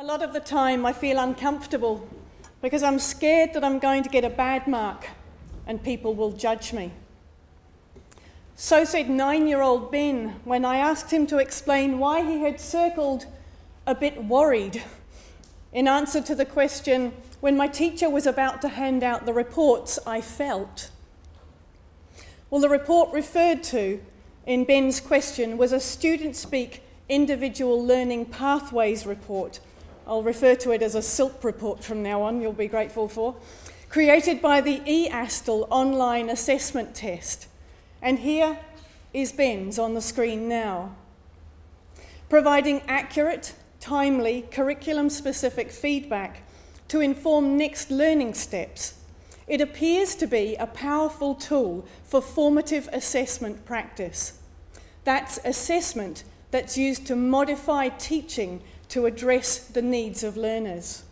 A lot of the time I feel uncomfortable because I'm scared that I'm going to get a bad mark and people will judge me. So said 9-year-old Ben when I asked him to explain why he had circled "a bit worried" in answer to the question, when my teacher was about to hand out the reports, I felt. Well, the report referred to in Ben's question was a Student Speak Individual Learning Pathways report. I'll refer to it as a SILP report from now on, you'll be grateful for, created by the eASTL online assessment test. And here is Ben's on the screen now. Providing accurate, timely, curriculum-specific feedback to inform next learning steps, it appears to be a powerful tool for formative assessment practice. That's assessment that's used to modify teaching to address the needs of learners.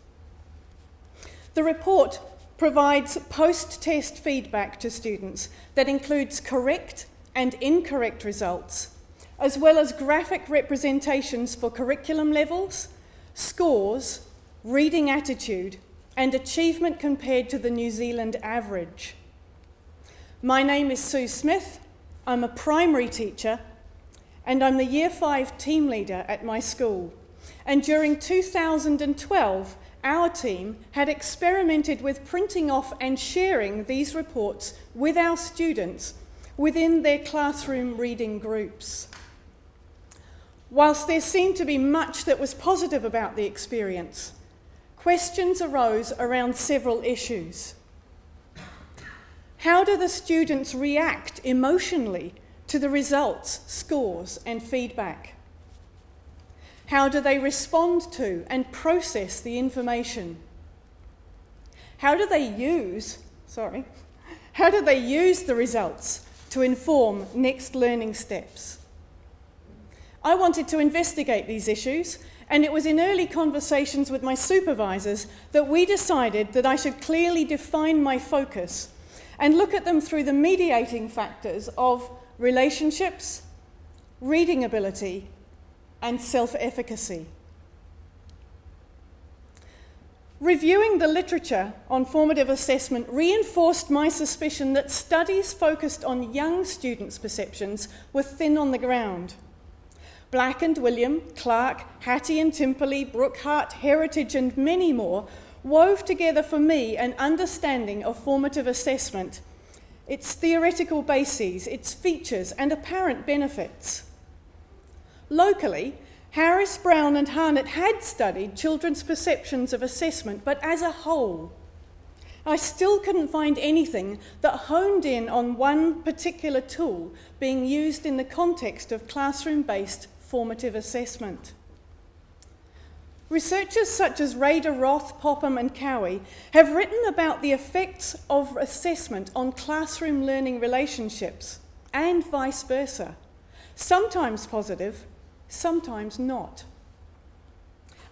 The report provides post-test feedback to students that includes correct and incorrect results, as well as graphic representations for curriculum levels, scores, reading attitude, and achievement compared to the New Zealand average. My name is Sue Smith. I'm a primary teacher, and I'm the Year 5 team leader at my school. And during 2012, our team had experimented with printing off and sharing these reports with our students within their classroom reading groups. Whilst there seemed to be much that was positive about the experience, questions arose around several issues. How do the students react emotionally to the results, scores, and feedback? How do they respond to and process the information? How do they use the results to inform next learning steps? I wanted to investigate these issues, and it was in early conversations with my supervisors that we decided that I should clearly define my focus and look at them through the mediating factors of relationships, reading ability, and self-efficacy. Reviewing the literature on formative assessment reinforced my suspicion that studies focused on young students' perceptions were thin on the ground. Black and William, Clark, Hattie and Timperley, Brookhart, Heritage, and many more wove together for me an understanding of formative assessment, its theoretical bases, its features, and apparent benefits. Locally, Harris, Brown and Harnett had studied children's perceptions of assessment, but as a whole, I still couldn't find anything that honed in on one particular tool being used in the context of classroom-based formative assessment. Researchers such as Rader, Roth, Popham and Cowie have written about the effects of assessment on classroom learning relationships and vice versa, sometimes positive, sometimes not.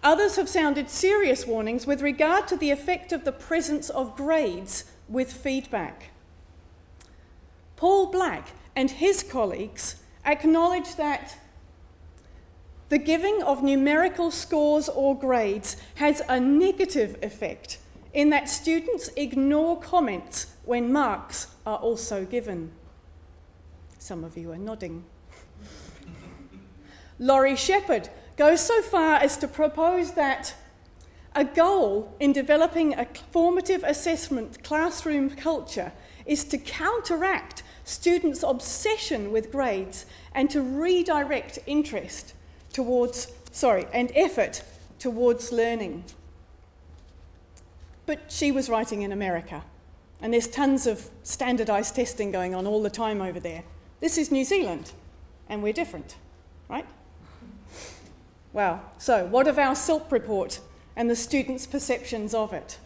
Others have sounded serious warnings with regard to the effect of the presence of grades with feedback. Paul Black and his colleagues acknowledge that the giving of numerical scores or grades has a negative effect in that students ignore comments when marks are also given. Some of you are nodding. Laurie Shepherd goes so far as to propose that a goal in developing a formative assessment classroom culture is to counteract students' obsession with grades and to redirect interest and effort towards learning. But she was writing in America, and there's tons of standardised testing going on all the time over there. This is New Zealand, and we're different, right? Well, so what of our SILP report and the students' perceptions of it?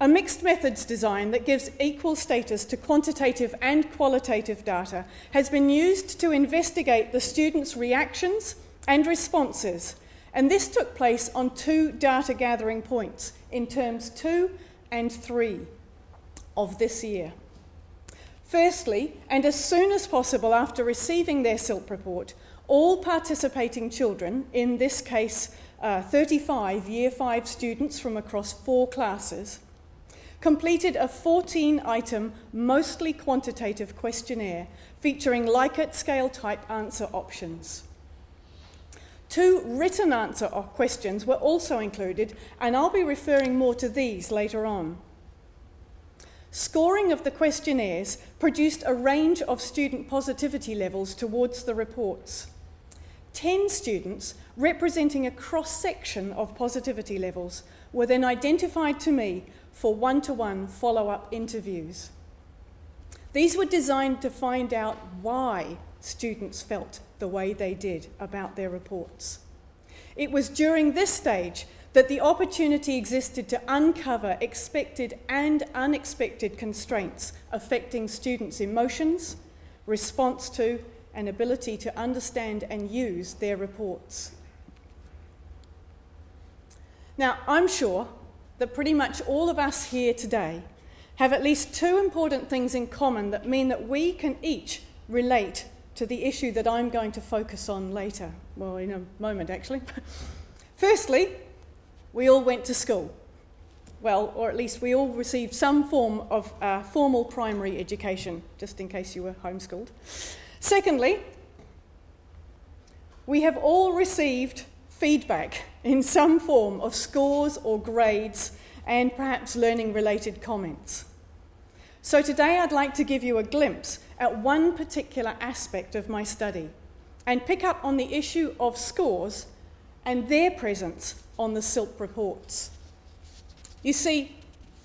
A mixed methods design that gives equal status to quantitative and qualitative data has been used to investigate the students' reactions and responses, and this took place on 2 data gathering points in terms 2 and 3 of this year. Firstly, and as soon as possible after receiving their SILP report, all participating children, in this case 35 Year 5 students from across 4 classes completed a 14-item, mostly quantitative questionnaire featuring Likert scale type answer options. 2 written answer questions were also included, and I'll be referring more to these later on. Scoring of the questionnaires produced a range of student positivity levels towards the reports. 10 students, representing a cross-section of positivity levels, were then identified to me for one-to-one follow-up interviews. These were designed to find out why students felt the way they did about their reports. It was during this stage that the opportunity existed to uncover expected and unexpected constraints affecting students' emotions, response to, and ability to understand and use their reports. Now, I'm sure that pretty much all of us here today have at least 2 important things in common that mean that we can each relate to the issue that I'm going to focus on later. Well, in a moment, actually. Firstly, we all went to school. Well, or at least we all received some form of formal primary education, just in case you were homeschooled. Secondly, we have all received feedback in some form of scores or grades and perhaps learning-related comments. So today I'd like to give you a glimpse at one particular aspect of my study and pick up on the issue of scores and their presence on the SILP reports. You see,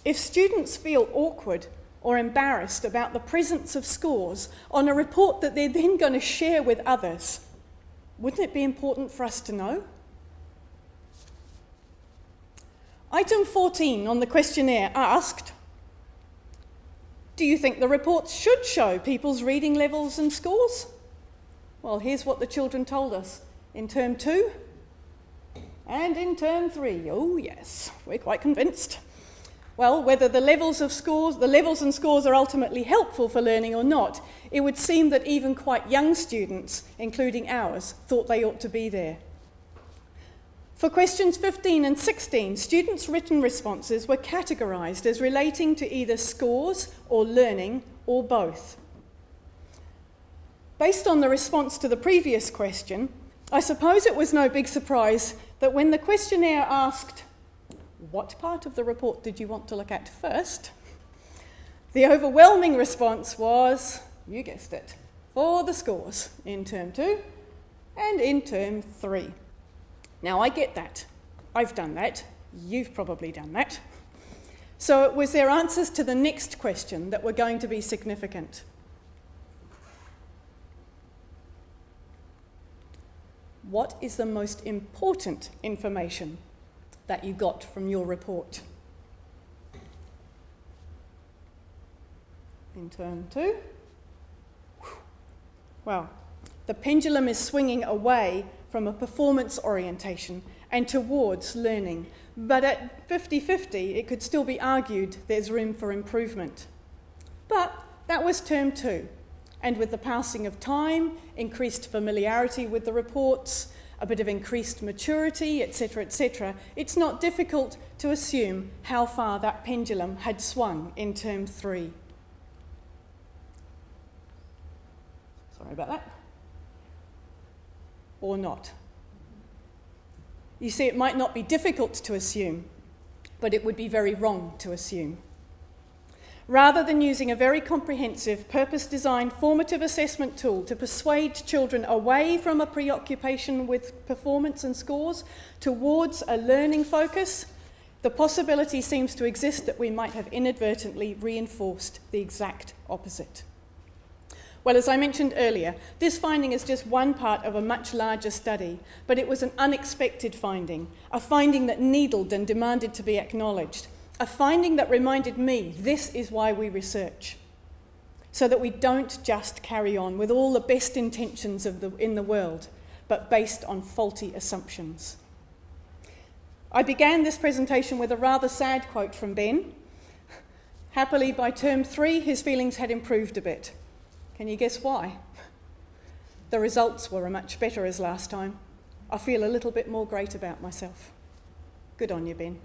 if students feel awkward or embarrassed about the presence of scores on a report that they're then going to share with others, wouldn't it be important for us to know? Item 14 on the questionnaire asked, do you think the reports should show people's reading levels and scores? Well, here's what the children told us in term 2 and in term 3. Oh yes, we're quite convinced. Well, whether the levels and scores are ultimately helpful for learning or not, it would seem that even quite young students, including ours, thought they ought to be there. For questions 15 and 16, students' written responses were categorised as relating to either scores or learning or both. Based on the response to the previous question, I suppose it was no big surprise that when the questionnaire asked, what part of the report did you want to look at first? The overwhelming response was, you guessed it, for the scores in term 2 and in term 3. Now, I get that. I've done that. You've probably done that. So it was their answers to the next question that were going to be significant. What is the most important information that you got from your report? In term 2. Well, the pendulum is swinging away from a performance orientation and towards learning. But at 50-50, it could still be argued there's room for improvement. But that was term 2. And with the passing of time, increased familiarity with the reports, a bit of increased maturity, etc., it's not difficult to assume how far that pendulum had swung in term 3. Sorry about that. Or not. You see, it might not be difficult to assume, but it would be very wrong to assume. Rather than using a very comprehensive, purpose-designed formative assessment tool to persuade children away from a preoccupation with performance and scores towards a learning focus, the possibility seems to exist that we might have inadvertently reinforced the exact opposite. Well, as I mentioned earlier, this finding is just one part of a much larger study, but it was an unexpected finding, a finding that needled and demanded to be acknowledged, a finding that reminded me this is why we research, so that we don't just carry on with all the best intentions in the world, but based on faulty assumptions. I began this presentation with a rather sad quote from Ben. Happily, by term 3, his feelings had improved a bit. Can you guess why? The results were much better as last time. I feel a little bit more great about myself. Good on you, Ben.